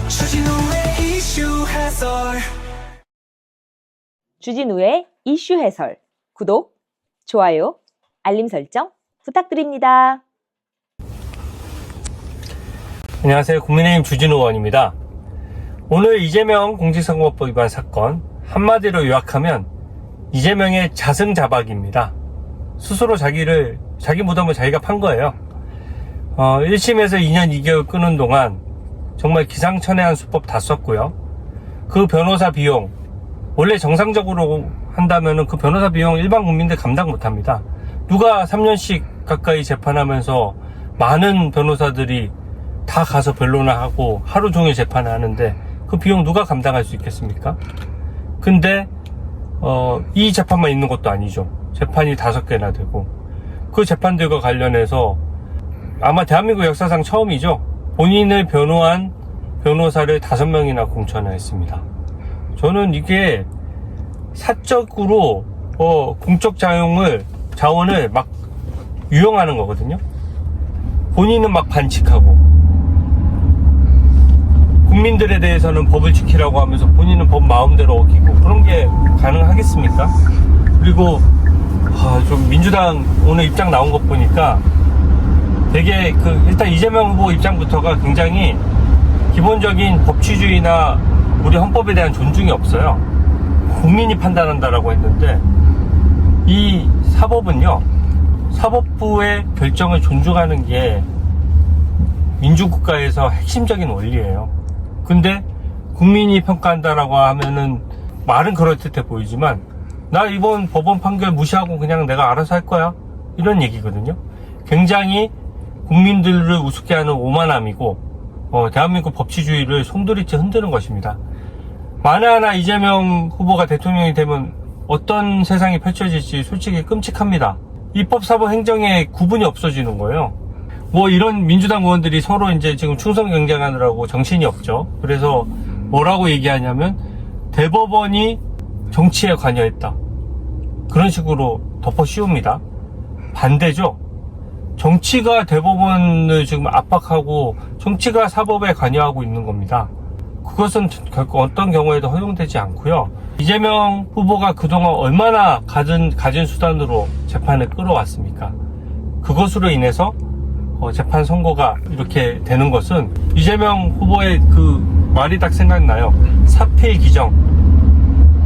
주진우의 이슈 해설. 주진우의 이슈 해설. 구독, 좋아요, 알림 설정 부탁드립니다. 안녕하세요. 국민의힘 주진우 의원입니다. 오늘 이재명 공직선거법 위반 사건, 한마디로 요약하면 이재명의 자승자박입니다. 스스로 자기 무덤을 자기가 판 거예요. 1심에서 2년 2개월 끄는 동안 정말 기상천외한 수법 다 썼고요. 그 변호사 비용, 원래 정상적으로 한다면은 그 변호사 비용 일반 국민들 감당 못 합니다. 누가 3년씩 가까이 재판하면서 많은 변호사들이 다 가서 변론을 하고 하루 종일 재판을 하는데 그 비용 누가 감당할 수 있겠습니까? 근데 이 재판만 있는 것도 아니죠. 재판이 5개나 되고 그 재판들과 관련해서 아마 대한민국 역사상 처음이죠. 본인을 변호한 변호사를 5명이나 공천을 했습니다. 저는 이게 사적으로 공적 자원을 막 유용하는 거거든요. 본인은 막 반칙하고 국민들에 대해서는 법을 지키라고 하면서 본인은 법 마음대로 어기고 그런 게 가능하겠습니까? 그리고 좀 민주당 오늘 입장 나온 것 보니까 되게 일단 이재명 후보 입장부터가 굉장히 기본적인 법치주의나 우리 헌법에 대한 존중이 없어요. 국민이 판단한다라고 했는데 이 사법은요, 사법부의 결정을 존중하는 게 민주국가에서 핵심적인 원리예요. 근데 국민이 평가한다라고 하면은 말은 그럴듯해 보이지만 나 이번 법원 판결 무시하고 그냥 내가 알아서 할 거야 이런 얘기거든요. 굉장히 국민들을 우습게 하는 오만함이고 대한민국 법치주의를 송두리째 흔드는 것입니다. 만에 하나 이재명 후보가 대통령이 되면 어떤 세상이 펼쳐질지 솔직히 끔찍합니다. 입법, 사법, 행정에 구분이 없어지는 거예요. 이런 민주당 의원들이 서로 이제 지금 충성 경쟁하느라고 정신이 없죠. 그래서 뭐라고 얘기하냐면 대법원이 정치에 관여했다. 그런 식으로 덮어 씌웁니다. 반대죠. 정치가 대법원을 지금 압박하고 정치가 사법에 관여하고 있는 겁니다. 그것은 결코 어떤 경우에도 허용되지 않고요. 이재명 후보가 그동안 얼마나 가진 수단으로 재판을 끌어왔습니까? 그것으로 인해서 재판 선고가 이렇게 되는 것은 이재명 후보의 그 말이 딱 생각나요. 사필기정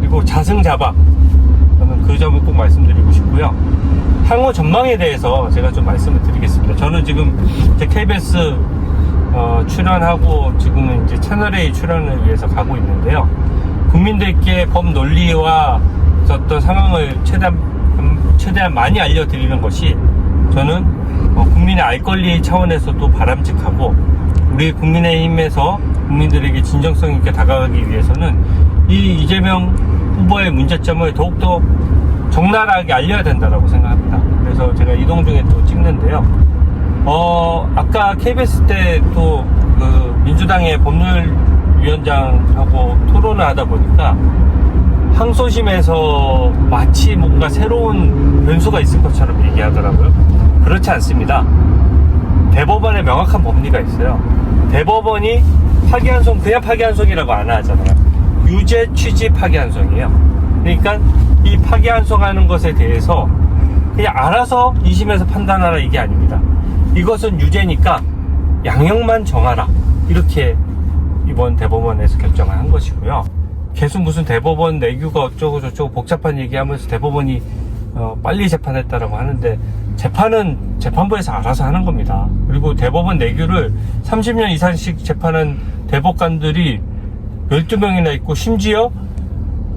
그리고 자승자박. 저는 그 점을 꼭 말씀드리고 싶고요. 향후 전망에 대해서 제가 좀 말씀을 드리겠습니다. 저는 지금 KBS 출연하고 지금은 이제 채널A 출연을 위해서 가고 있는데요. 국민들께 법 논리와 어떤 상황을 최대한 많이 알려드리는 것이 저는 국민의 알 권리 차원에서도 바람직하고 우리 국민의힘에서 국민들에게 진정성 있게 다가가기 위해서는 이 이재명 후보의 문제점을 더욱더 적나라하게 알려야 된다고 생각합니다. 그래서 제가 이동 중에 또 찍는데요. 아까 KBS 때 또 민주당의 법률위원장하고 토론을 하다 보니까 항소심에서 마치 뭔가 새로운 변수가 있을 것처럼 얘기하더라고요. 그렇지 않습니다. 대법원에 명확한 법리가 있어요. 대법원이 파기환송, 그냥 파기환송이라고 안 하잖아요. 유죄 취지 파기환송이에요. 그러니까 이 파기환송하는 것에 대해서 그냥 알아서 2심에서 판단하라 이게 아닙니다. 이것은 유죄니까 양형만 정하라 이렇게 이번 대법원에서 결정을 한 것이고요. 계속 무슨 대법원 내규가 어쩌고 저쩌고 복잡한 얘기하면서 대법원이 빨리 재판했다라고 하는데 재판은 재판부에서 알아서 하는 겁니다. 그리고 대법원 내규를 30년 이상씩 재판한 대법관들이 12명이나 있고 심지어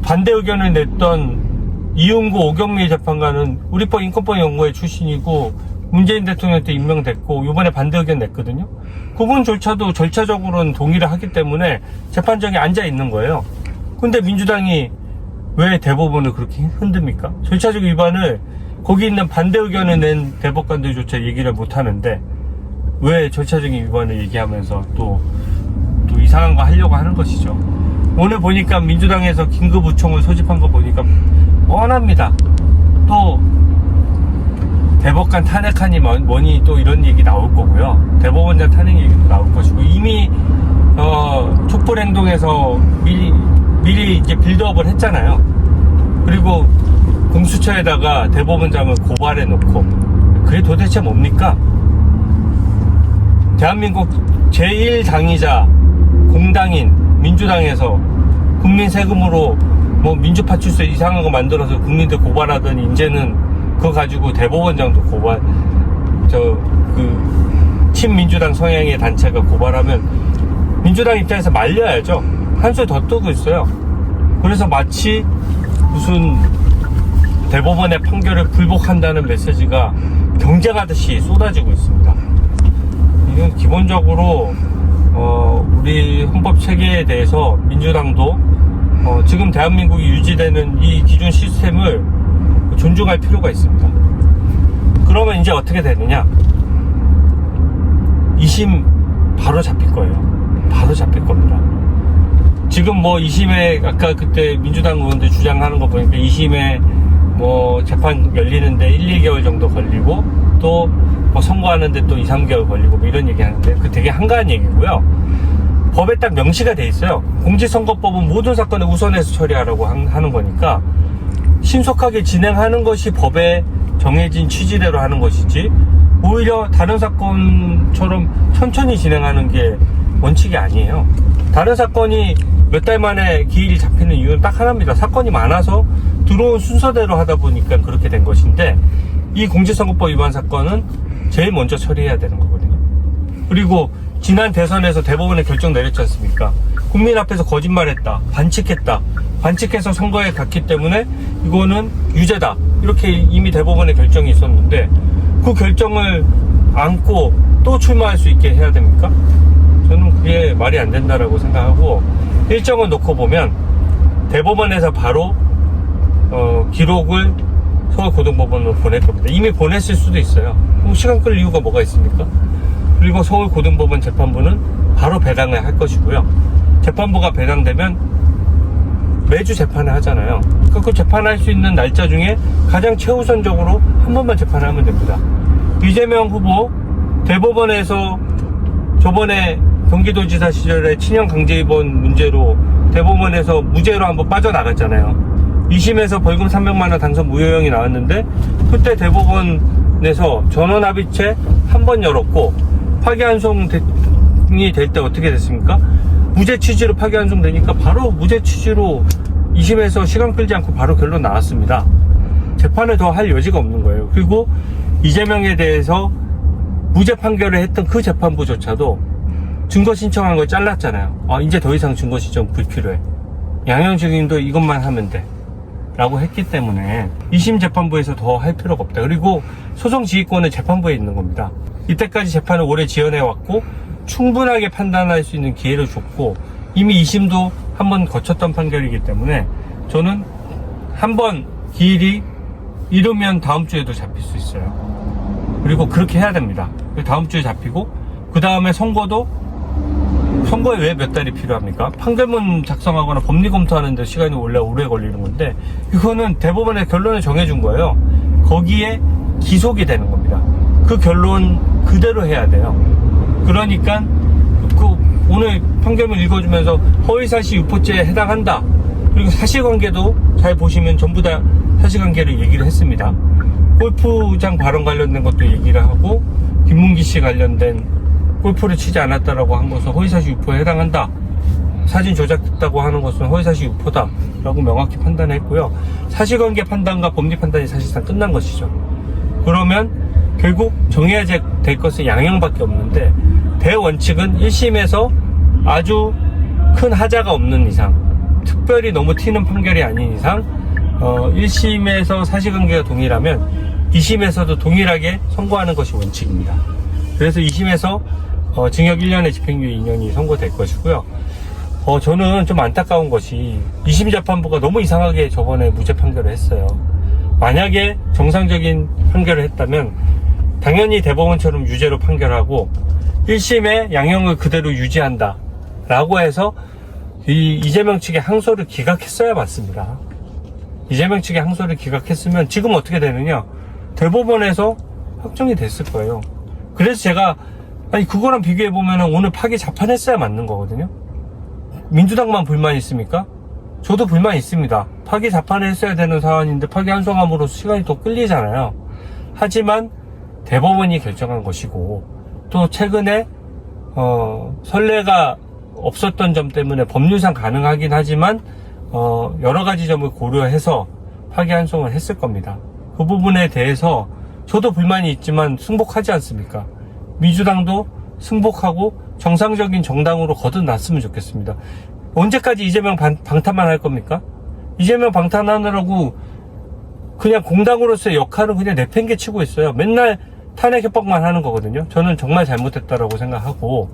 반대 의견을 냈던 이은구 오경미 재판관은 우리법 인권법 연구회 출신이고 문재인 대통령 때 임명됐고 이번에 반대 의견 냈거든요. 그분조차도 절차적으로는 동의를 하기 때문에 재판장에 앉아 있는 거예요. 근데 민주당이 왜 대법원을 그렇게 흔듭니까? 절차적 위반을 거기 있는 반대 의견을 낸 대법관들조차 얘기를 못 하는데 왜 절차적인 위반을 얘기하면서 또 이상한 거 하려고 하는 것이죠. 오늘 보니까 민주당에서 긴급의총을 소집한 거 보니까 뻔합니다. 또 대법관 탄핵하니 뭐니 또 이런 얘기 나올 거고요. 대법원장 탄핵 얘기도 나올 것이고 이미 섣불 행동해서 미리 이제 빌드업을 했잖아요. 그리고 공수처에다가 대법원장을 고발해 놓고, 그게 도대체 뭡니까? 대한민국 제1당이자 공당인 민주당에서 국민 세금으로 뭐 민주파출소 이상한 거 만들어서 국민들 고발하더니 이제는 그거 가지고 대법원장도 고발, 친민주당 성향의 단체가 고발하면 민주당 입장에서 말려야죠. 한술 더 뜨고 있어요. 그래서 마치 무슨 대법원의 판결을 불복한다는 메시지가 경쟁하듯이 쏟아지고 있습니다. 이건 기본적으로 우리 헌법 체계에 대해서 민주당도 지금 대한민국이 유지되는 이 기존 시스템을 존중할 필요가 있습니다. 그러면 이제 어떻게 되느냐? 2심 바로 잡힐 거예요. 바로 잡힐 겁니다. 지금 뭐 2심에 아까 그때 민주당 의원들 주장하는 거 보니까 2심에 뭐 재판 열리는데 1, 2개월 정도 걸리고 또 뭐 선고하는데 또 2, 3개월 걸리고 뭐 이런 얘기 하는데 그 되게 한가한 얘기고요. 법에 딱 명시가 돼 있어요. 공직선거법은 모든 사건에 우선해서 처리하라고 하는 거니까 신속하게 진행하는 것이 법에 정해진 취지대로 하는 것이지, 오히려 다른 사건처럼 천천히 진행하는 게 원칙이 아니에요. 다른 사건이 몇 달 만에 기일이 잡히는 이유는 딱 하나입니다. 사건이 많아서 들어온 순서대로 하다 보니까 그렇게 된 것인데, 이 공직선거법 위반 사건은 제일 먼저 처리해야 되는 거거든요. 그리고 지난 대선에서 대법원에 결정 내렸지 않습니까? 국민 앞에서 거짓말했다, 반칙해서 선거에 갔기 때문에 이거는 유죄다, 이렇게 이미 대법원의 결정이 있었는데 그 결정을 안고 또 출마할 수 있게 해야 됩니까? 저는 그게 말이 안 된다라고 생각하고, 일정을 놓고 보면 대법원에서 바로 기록을 서울고등법원으로 보낼 겁니다. 이미 보냈을 수도 있어요. 그럼 시간 끌 이유가 뭐가 있습니까? 그리고 서울고등법원 재판부는 바로 배당을 할 것이고요. 재판부가 배당되면 매주 재판을 하잖아요. 그러니까 그 재판할 수 있는 날짜 중에 가장 최우선적으로 한 번만 재판하면 됩니다. 이재명 후보 대법원에서 저번에 경기도지사 시절에 친형 강제 입원 문제로 대법원에서 무죄로 한번 빠져나갔잖아요. 2심에서 벌금 300만원 당선 무효형이 나왔는데, 그때 대법원에서 전원합의체 한 번 열었고 파기환송이 될 때 어떻게 됐습니까? 무죄 취지로 파기환송되니까 바로 무죄 취지로 2심에서 시간 끌지 않고 바로 결론 나왔습니다. 재판을 더 할 여지가 없는 거예요. 그리고 이재명에 대해서 무죄 판결을 했던 그 재판부조차도 증거 신청한 걸 잘랐잖아요. 이제 더 이상 증거 신청 불필요해, 양형 증인도 이것만 하면 돼 라고 했기 때문에 2심 재판부에서 더 할 필요가 없다. 그리고 소송 지휘권은 재판부에 있는 겁니다. 이때까지 재판을 오래 지연해 왔고 충분하게 판단할 수 있는 기회를 줬고, 이미 2심도 한번 거쳤던 판결이기 때문에 저는 한번 기일이 이르면 다음 주에도 잡힐 수 있어요. 그리고 그렇게 해야 됩니다. 다음 주에 잡히고, 그 다음에 선거에 왜 몇 달이 필요합니까? 판결문 작성하거나 법리 검토하는데 시간이 원래 오래 걸리는 건데, 이거는 대법원의 결론을 정해준 거예요. 거기에 기속이 되는 겁니다. 그 결론 그대로 해야 돼요. 그러니까 오늘 판결문 읽어주면서 허위사실 유포죄에 해당한다, 그리고 사실관계도 잘 보시면 전부 다 사실관계를 얘기를 했습니다. 골프장 발언 관련된 것도 얘기를 하고, 김문기 씨 관련된 골프를 치지 않았다라고 한 것은 허위사실 유포에 해당한다, 사진 조작됐다고 하는 것은 허위사실 유포다 라고 명확히 판단했고요. 사실관계 판단과 법리 판단이 사실상 끝난 것이죠. 그러면 결국 정해야 될 것은 양형밖에 없는데, 대원칙은 1심에서 아주 큰 하자가 없는 이상, 특별히 너무 튀는 판결이 아닌 이상 1심에서 사실관계가 동일하면 2심에서도 동일하게 선고하는 것이 원칙입니다. 그래서 2심에서 징역 1년에 집행유예 2년이 선고될 것이고요. 저는 좀 안타까운 것이 2심 재판부가 너무 이상하게 저번에 무죄 판결을 했어요. 만약에 정상적인 판결을 했다면 당연히 대법원처럼 유죄로 판결하고 1심의 양형을 그대로 유지한다 라고 해서 이재명 측의 항소를 기각했어야 맞습니다. 이재명 측의 항소를 기각했으면 지금 어떻게 되느냐, 대법원에서 확정이 됐을 거예요. 그래서 제가 그거랑 비교해보면 오늘 파기 자판했어야 맞는 거거든요. 민주당만 불만 있습니까? 저도 불만 있습니다. 파기 자판을 했어야 되는 사안인데 파기환송함으로써 시간이 더 끌리잖아요. 하지만 대법원이 결정한 것이고, 또 최근에 선례가 없었던 점 때문에 법률상 가능하긴 하지만 여러 가지 점을 고려해서 파기환송을 했을 겁니다. 그 부분에 대해서 저도 불만이 있지만 승복하지 않습니까? 민주당도 승복하고 정상적인 정당으로 거듭났으면 좋겠습니다. 언제까지 이재명 방탄만 할 겁니까? 이재명 방탄하느라고 그냥 공당으로서의 역할은 그냥 내팽개치고 있어요. 맨날 탄핵 협박만 하는 거거든요. 저는 정말 잘못했다라고 생각하고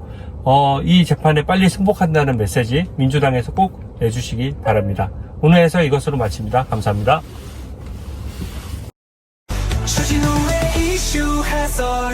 이 재판에 빨리 승복한다는 메시지 민주당에서 꼭 내주시기 바랍니다. 오늘 해서 이것으로 마칩니다. 감사합니다. 주진우의 이슈 해설